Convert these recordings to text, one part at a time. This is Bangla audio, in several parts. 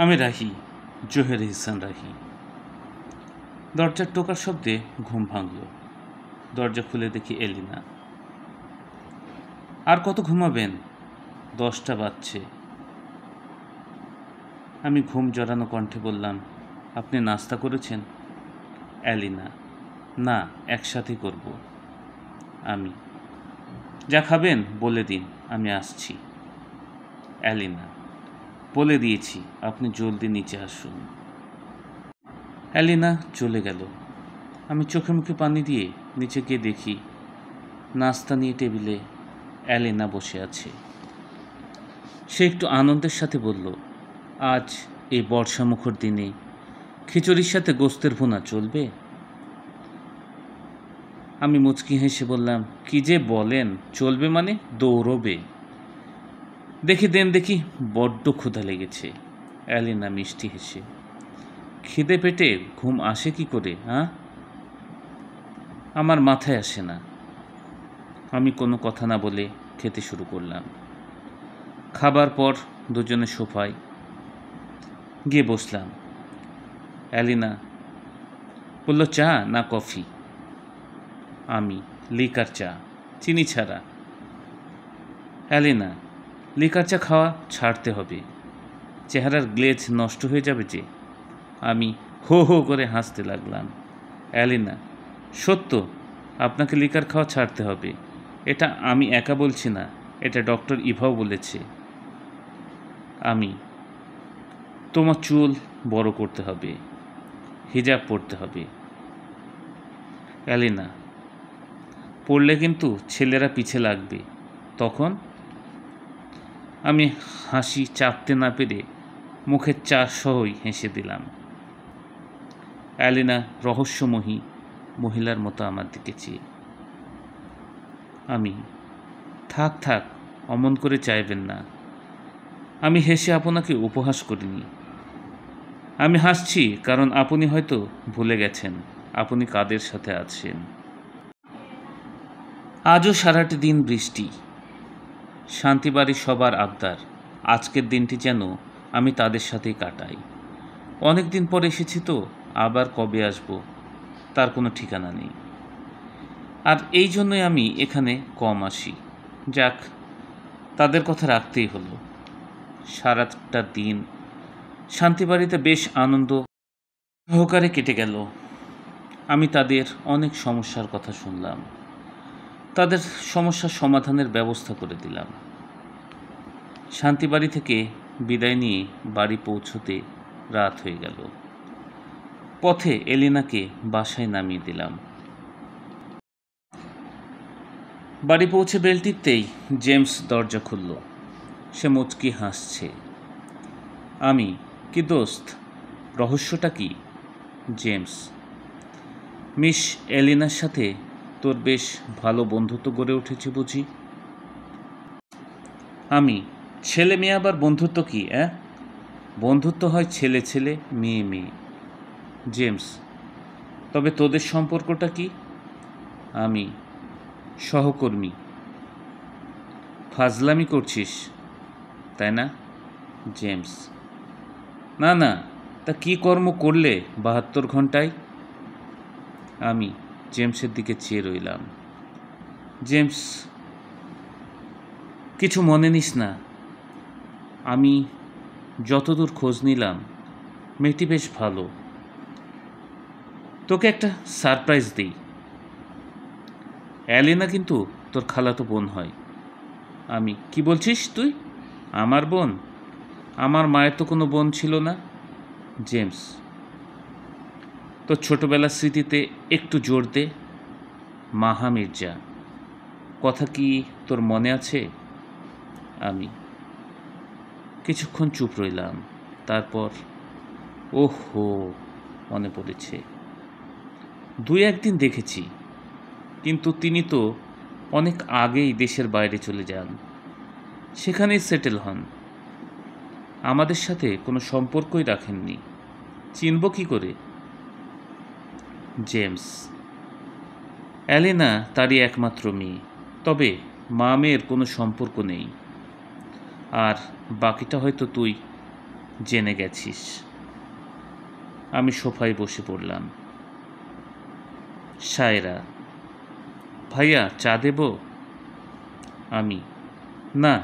আমি রাহি, জোহের ইহসান রাহি। দরজার টোকার শব্দে ঘুম ভাঙল। দরজা খুলে দেখি এলিনা। আর কত ঘুমাবেন? 10টা বাজছে। আমি ঘুম জড়ানো কণ্ঠে বললাম, আপনি নাস্তা করেছেন? এলিনা, না, একসাথেই করব। আমি, যা খাবেন বলে দিন, আমি আসছি। এলিনা, বলে দিয়েছি, আপনি জলদি নিচে আসুন। এলিনা চলে গেল। আমি চোখে মুখে পানি দিয়ে নিচে গিয়ে দেখি নাস্তা নিয়ে টেবিলে এলিনা বসে আছে। সে একটু আনন্দের সাথে বলল, আজ এই বর্ষামুখর দিনে খিচুড়ির সাথে গোস্তের ভুনা চলবে? আমি মুচকি হেসে বললাম, কি যে বলেন, চলবে মানে দৌড়বে। দেখি বড্ড ক্ষুধা লেগেছে। এলিনা মিষ্টি হেসে, খিদে পেটে ঘুম আসে কি করে? আমার মাথায় আসে না। আমি কোনো কথা না বলে খেতে শুরু করলাম। খাবার পর দুজনে সোফায় গিয়ে বসলাম। এলিনা বলল, চা না কফি? আমি, লিকার চা, চিনি ছাড়া। এলিনা, লিকার চা খাওয়া ছাড়তে হবে, চেহারার গ্লেজ নষ্ট হয়ে যাবে যে। আমি হো হো করে হাসতে লাগলাম। এলিনা, সত্য, আপনাকে লিকার খাওয়া ছাড়তে হবে। এটা আমি একা বলছি না, এটা ডক্টর ইভাও বলেছে। আমি, তোমার চুল বড় করতে হবে, হিজাব পরতে হবে। এলিনা, পড়লে কিন্তু ছেলেরা পিছে লাগবে তখন। আমি হাসি চাপতে না পেরে মুখের চা সহই হেসে দিলাম। এলিনা রহস্যময়ী মহিলার মতো আমার দিকে চেয়ে। আমি, থাক, অমন করে চাইবেন না। আমি হেসে আপনাকে উপহাস করিনি। আমি হাসছি কারণ আপনি হয়তো ভুলে গেছেন আপনি কাদের সাথে আছেন। আজও সারাটি দিন বৃষ্টি। শান্তিবাড়ি সবার আবদার আজকের দিনটি যেন আমি তাদের সাথেই কাটাই। অনেক দিন পর এসেছি তো, আবার কবে আসব তার কোনো ঠিকানা নেই। আর এই জন্যই আমি এখানে কম আসি। যাক, তাদের কথা রাখতেই হলো। সারাটা দিন শান্তিবাড়িতে বেশ আনন্দ সহকারে কেটে গেল। আমি তাদের অনেক সমস্যার কথা শুনলাম, তাদের সমস্যার সমাধানের ব্যবস্থা করে দিলাম। শান্তিবাড়ি থেকে বিদায় নিয়ে বাড়ি পৌঁছতে রাত হয়ে গেল। পথে এলিনাকে বাসায় নামিয়ে দিলাম। বাড়ি পৌঁছে বেল টিপতেই জেমস দরজা খুলল। সে মুচকি হাসছে। আমি, কি দোস্ত, রহস্যটা কি? জেমস, মিস এলিনার সাথে তোর বেশ ভালো বন্ধুত্ব গড়ে উঠেছে বুঝি? আমি, ছেলে মেয়ে আবার বন্ধুত্ব কি? বন্ধুত্ব হয় ছেলে ছেলে, মেয়ে মেয়ে। জেমস, তবে তোদের সম্পর্কটা কি? আমি, সহকর্মী। ফাজলামি করছিস তাই না? জেমস, না, তা কি কর্ম করলে 72 ঘন্টায়? আমি জেমসের দিকে চেয়ে রইলাম। জেমস, কিছু মনে নিস না। আমি যতদূর খোঁজ নিলাম মেয়েটি বেশ ভালো। তোকে একটা সারপ্রাইজ দিই। এলিনা কিন্তু তোর খালাতো বোন হয়। আমি, কি বলছিস তুই? আমার বোন? আমার মায়ের তো কোনো বোন ছিল না। জেমস, তোর ছোটবেলার স্মৃতিতে একটু জোর দে। মাহা মির্জা, কথা কি তোর মনে আছে? আমি কিছুক্ষণ চুপ রইলাম। তারপর, ওহো, মনে পড়েছে। 2-1 দিন দেখেছি, কিন্তু তিনি তো অনেক আগেই দেশের বাইরে চলে যান, সেখানেই সেটেল হন। আমাদের সাথে কোনো সম্পর্কই রাখেননি, চিনব কি করে? জেমস, এলিনা তারই একমাত্র মেয়ে, তবে মা মেয়ের কোনো সম্পর্ক নেই। আর বাকিটা হয়তো তুই জেনে গেছিস। আমি সোফায় বসে পড়লাম। সায়রা: ভাইয়া, চা দেব? আমি: না,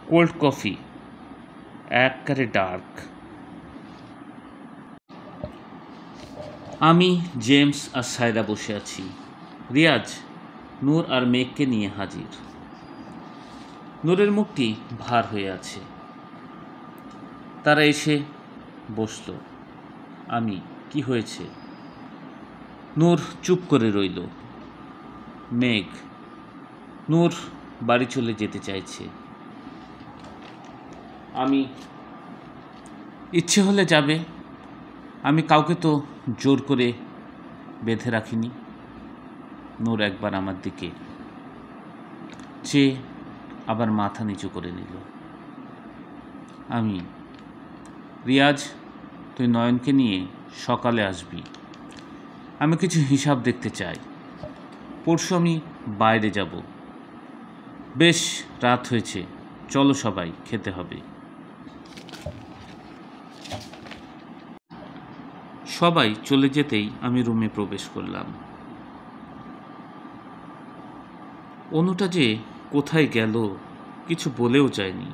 কোল্ড কফি, একবারে ডার্ক। আমি, জেমস আর সায়রা বসে আছি। রিয়াজ নূর আর মেঘকে নিয়ে হাজির। নূরের মুখটি ভার হয়ে আছে। তারা এসে বসল। আমি: কি হয়েছে? নূর চুপ করে রইল। মেঘ: নূর বাড়ি চলে যেতে চাইছে। আমি: ইচ্ছে হলে যাবে, আমি কাউকে তো জোর করে বেঁধে রাখিনি। নূর একবার আমার দিকে চেয়ে আবার মাথা নিচু করে নিল। আমি: রিয়াজ, তুই নয়নকে নিয়ে সকালে আসবি। আমি কিছু হিসাব দেখতে চাই। পরশু আমি বাইরে যাব। বেশ রাত হয়েছে, চলো সবাই, খেতে হবে। সবাই চলে যেতেই আমি রুমে প্রবেশ করলাম। অনুটা যে কোথায় গেল কিছু বলেও যায়নি,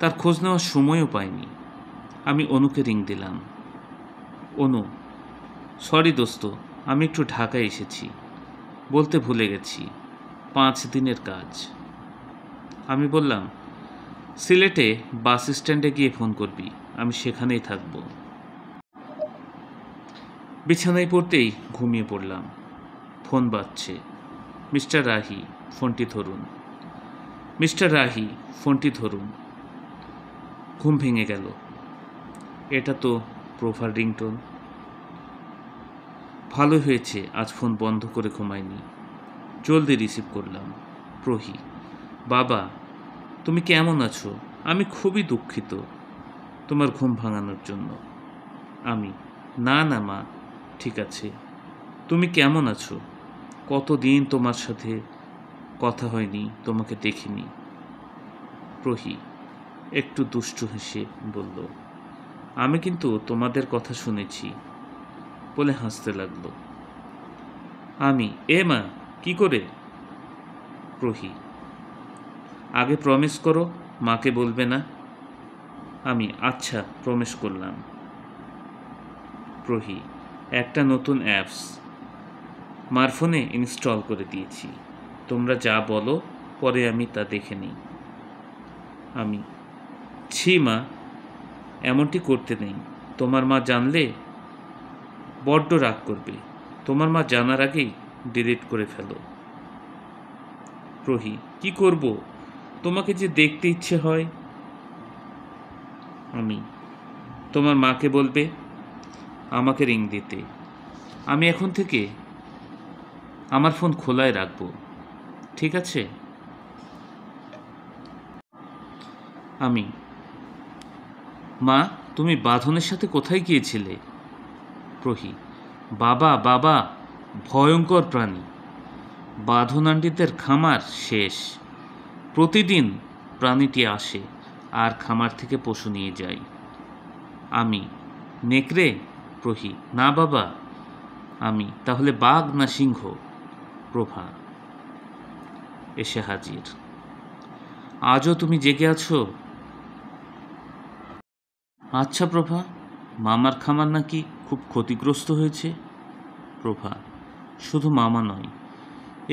তার খোঁজ নেওয়ার সময়ও পাইনি। আমি অনুকে রিং দিলাম। অনু: সরি দোস্ত, আমি একটু ঢাকায় এসেছি, বলতে ভুলে গেছি, 5 দিনের কাজ। আমি বললাম, সিলেটে বাস স্ট্যান্ডে গিয়ে ফোন করবি, আমি সেখানেই থাকব। বিছানায় পড়তেই ঘুমিয়ে পড়লাম। ফোন বাজছে। মিস্টার রাহি, ফোনটি ধরুন। মিস্টার রাহি, ফোনটি ধরুন। ঘুম ভেঙে গেল। এটা তো প্রোফার রিংটোন। ভালো হয়েছে আজ ফোন বন্ধ করে ঘুমাইনি। জলদি রিসিভ করলাম। প্রহি: বাবা, তুমি কেমন আছো? আমি খুবই দুঃখিত তোমার ঘুম ভাঙানোর জন্য। আমি: না না মা, ঠিক আছে। তুমি কেমন আছো? কতদিন তোমার সাথে কথা হয়নি, তোমাকে দেখিনি। প্রহি একটু দুষ্টু হেসে বলল, আমি কিন্তু তোমাদের কথা শুনেছি, বলে হাসতে লাগলো। আমি: এ মা, কি করে? প্রহি: আগে প্রমিস করো মাকে বলবে না। আমি: আচ্ছা, প্রমিস করলাম। প্রহি: একটা নতুন অ্যাপস মার ফোনে ইনস্টল করে দিয়েছি, তোমরা যা বলো পরে আমি তা দেখে নিই। আমি: ছি মা, এমনটি করতে নেই, তোমার মা জানলে বড্ড রাগ করবে। তোমার মা জানার আগেই ডিলিট করে ফেলো। প্রহি: কি করব, তোমাকে যে দেখতে ইচ্ছে হয়। আমি: তোমার মাকে বলবে আমাকে রিং দিতে। আমি এখন থেকে আমার ফোন খোলায় রাখবো, ঠিক আছে? আমি: মা, তুমি বাঁধনের সাথে কোথায় গিয়েছিলে? প্রহি: বাবা বাবা, ভয়ঙ্কর প্রাণী। বাঁধন আন্টিদের খামার শেষ। প্রতিদিন প্রাণীটি আসে আর খামার থেকে পশু নিয়ে যায়। আমি: নেকড়ে? প্রহি: না বাবা। আমি: তাহলে বাঘ না সিংহ? প্রভা এসে হাজির। আজও তুমি জেগে আছো? আচ্ছা প্রভা, মামার খামার নাকি খুব ক্ষতিগ্রস্ত হয়েছে? প্রভা: শুধু মামা নয়,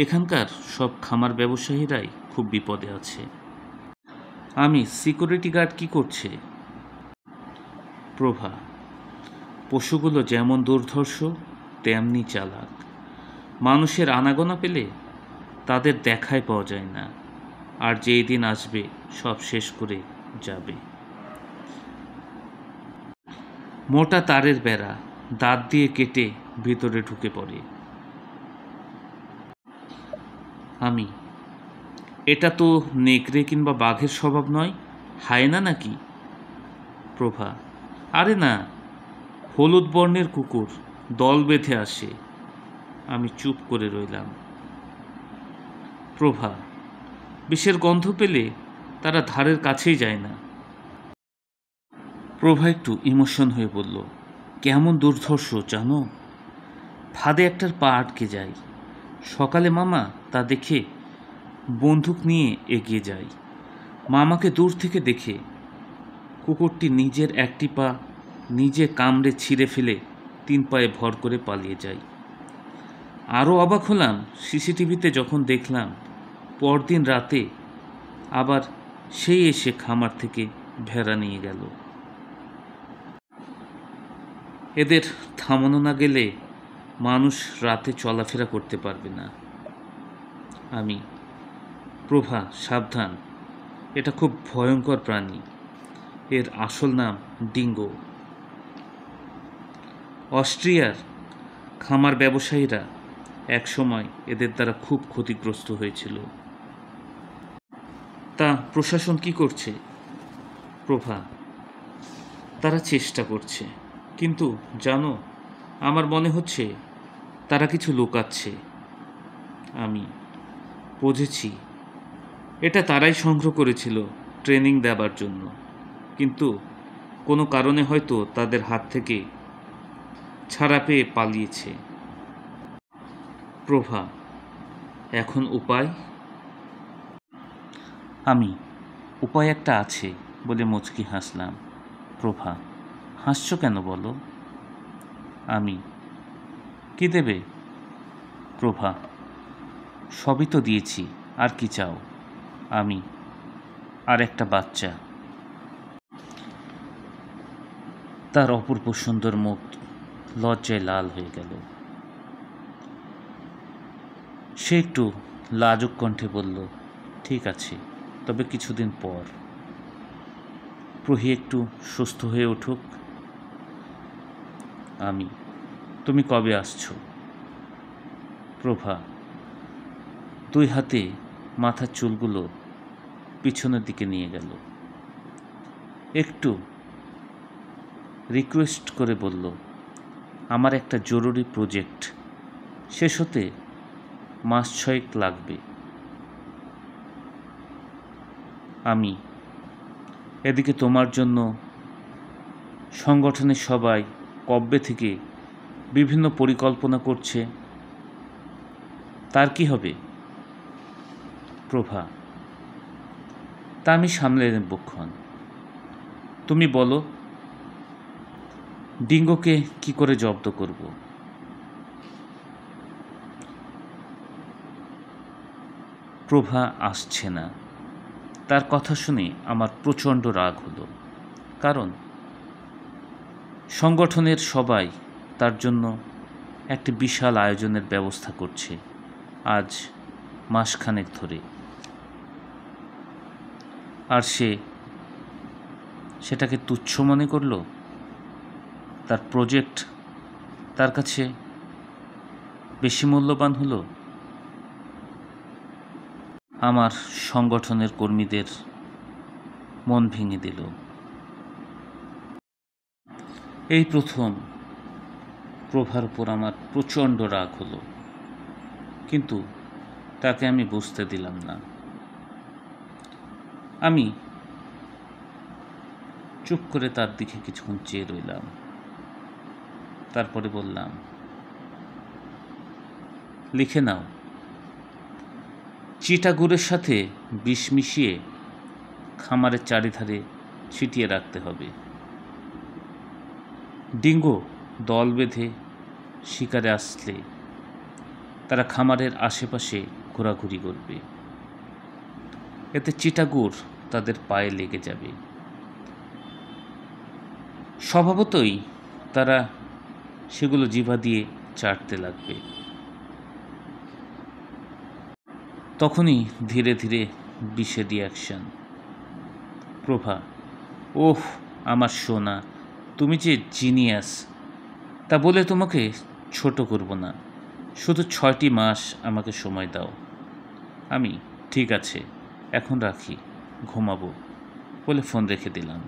এখানকার সব খামার ব্যবসায়ীরাই খুব বিপদে আছে। আমি: সিকিউরিটি গার্ড কি করছে? প্রভা: পশুগুলো যেমন দুর্ধর্ষ তেমনি চালাক। মানুষের আনাগোনা পেলে তাদের দেখাই পাওয়া যায় না, আর যেই দিন আসবে সব শেষ করে যাবে। মোটা তারের বেড়া দাঁত দিয়ে কেটে ভিতরে ঢুকে পড়ে। আমি: এটা তো নেকড়ে কিংবা বাঘের স্বভাব নয়, হায়না নাকি? প্রভা: আরে না, হলুদ বর্ণের কুকুর দল বেঁধে আসে। আমি চুপ করে রইলাম। প্রভা: বিষের গন্ধ পেলে তারা ধারের কাছেই যায় না। প্রভা একটু ইমোশন হয়ে বলল, কেমন দুর্ধর্ষ জানো, ফাঁদে একটার পা আটকে যায়। সকালে মামা তা দেখে বন্দুক নিয়ে এগিয়ে যায়। মামাকে দূর থেকে দেখে কুকুরটি নিজের একটি পা নিজে কামড়ে ছিঁড়ে ফেলে 3 পায়ে ভর করে পালিয়ে যায়। আরও অবাক হলাম সিসিটিভিতে যখন দেখলাম পরদিন রাতে আবার সেই এসে খামার থেকে ভেড়া নিয়ে গেল। এদের থামানো না গেলে মানুষ রাতে চলাফেরা করতে পারবে না। আমি, প্রভা সাবধান, এটা খুব ভয়ঙ্কর প্রাণী, এর আসল নাম ডিঙ্গো। অস্ট্রিয়ার খামার ব্যবসায়ীরা একসময় এদের দ্বারা খুব ক্ষতিগ্রস্ত হয়েছিল। তা প্রশাসন কি করছে? প্রভা, তারা চেষ্টা করছে, কিন্তু জানো আমার মনে হচ্ছে তারা কিছু লুকাচ্ছে। আমি, বুঝেছি, এটা তারাই সংগ্রহ করেছিল ট্রেনিং দেবার জন্য, কিন্তু কোনো কারণে হয়তো তাদের হাত থেকে ছাড়া পেয়ে পালিয়েছে। প্রভা, এখন উপায়? আমি, উপায় একটা আছে বলে মুচকি হাসলাম। প্রভা, হাসছো কেন বলো? আমি, কি দেবে? প্রভা, সবই তো দিয়েছি, আর কি চাও? আমি, আর একটা বাচ্চা। তার অপূর্ব সুন্দর মুখ লজ্জায় লাল হয়ে গেল। সে একটু লাজুক কণ্ঠে বলল, ঠিক আছে, তবে কিছুদিন পর। প্রহি একটু সুস্থ হয়ে উঠুক। আমি, তুমি কবে আসছো? প্রভা 2 হাতে মাথার চুলগুলো পিছনের দিকে নিয়ে গেল, একটু রিকোয়েস্ট করে বলল, আমার একটা জরুরি প্রজেক্ট শেষ হতে 6 মাস লাগবে। আমি, এদিকে তোমার জন্য সংগঠনের সবাই কবে থেকে বিভিন্ন পরিকল্পনা করছে, তার কি হবে? প্রভা, তা আমি সামলে নেবক্ষণ। তুমি বলো ডিঙ্গোকে কি করে জব্দ করব? প্রভা আসছে না। তার কথা শুনে আমার প্রচণ্ড রাগ হলো, কারণ সংগঠনের সবাই তার জন্য একটি বিশাল আয়োজনের ব্যবস্থা করছে আজ মাসখানেক ধরে, আর সেটাকে তুচ্ছ মনে করলো। তার প্রজেক্ট তার কাছে বেশি মূল্যবান হলো। আমার সংগঠনের কর্মীদের মন ভেঙে দিল। এই প্রথম প্রভার উপর আমার প্রচণ্ড রাগ হলো, কিন্তু তাকে আমি বুঝতে দিলাম না। আমি চুপ করে তার দিকে কিছুক্ষণ চেয়ে রইলাম, তারপরে বললাম, লিখে নাও, চিটাগুড়ের সাথে বিষ মিশিয়ে খামারের চারিধারে ছিটিয়ে রাখতে হবে। ডিঙ্গো দল বেঁধে শিকারে আসলে তারা খামারের আশেপাশে ঘোরাঘুরি করবে, এতে চিটাগুড় তাদের পায়ে লেগে যাবে। স্বভাবতই তারা সেগুলো জিভা দিয়ে চাটতে লাগবে। তখনই ধীরে ধীরে বিষে রিয়াকশন। প্রভা, ওহ আমার সোনা, তুমি যে জিনিয়াস। তা বলে তোমাকে ছোট করব না, শুধু 6টি মাস আমাকে সময় দাও। আমি, ঠিক আছে, এখন রাখি, ঘুমাবো বলে ফোন রেখে দিলাম।